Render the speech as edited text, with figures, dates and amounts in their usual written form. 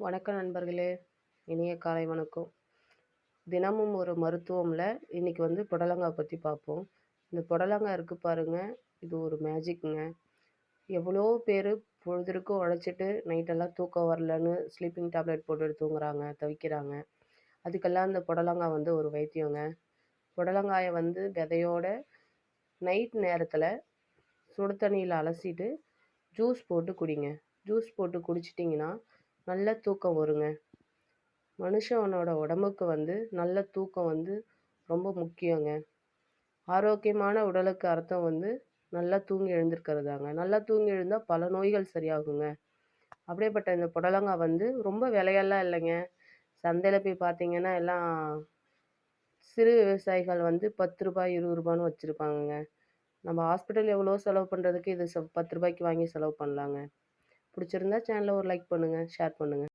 வணக்கம் நண்பர்களே! இனிய காலை வணக்கம். தினமும் ஒரு மருத்துவம்ல இன்னைக்கு புடலங்காய் பத்தி பார்ப்போம். இந்த புடலங்காய் இருக்கு பாருங்க, இது ஒரு மேஜிக்குங்க. எவ்வளோ பேரு பொழுதிற்கும் உழைச்சிட்டு நைட்டெல்லாம் தூக்கம் வரலன்னு ஸ்லீப்பிங் டேப்லெட் போட்டுட்டு தூங்குறாங்க, தவிக்கிறாங்க. அதுக்கெல்லாம் இந்த புடலங்காய் ஒரு வைத்தியங்க. புடலங்காய விதையோட நைட் நேரத்தில சுடு தண்ணீல அலசிட்டு ஜூஸ் போட்டு குடிங்க. ஜூஸ் போட்டு குடிச்சிட்டிங்கன்னா, நல்ல தூக்கம் வருங்க. மனுஷனோட உடம்புக்கு நல்ல தூக்கம் ரொம்ப முக்கியங்க. ஆரோக்கியமான உடலுக்கு அர்த்தம் நல்லா தூங்கி எழுந்திருக்கிறதாங்க. நல்லா தூங்கி எழுந்தா பல நோய்கள் சரியாகுங்க. அப்படியேப்பட்ட இந்த புடலங்காய் ரொம்ப விலையெல்லாம் இல்லைங்க. சந்தையில போய் பார்த்தீங்கன்னா, எல்லாம் சிறு விவசாயிகள் ரூ. 10 ரூ. 20ன்னு வச்சிருப்பாங்கங்க. நம்ம ஹாஸ்பிட்டல் எவ்வளோ செலவு பண்ணுறதுக்கு இது ரூ. 10க்கு வாங்கி செலவு பண்ணலாங்க. பிடிச்சிருந்தா சேனல ஒரு லைக் பண்ணுங்க, ஷேர் பண்ணுங்க.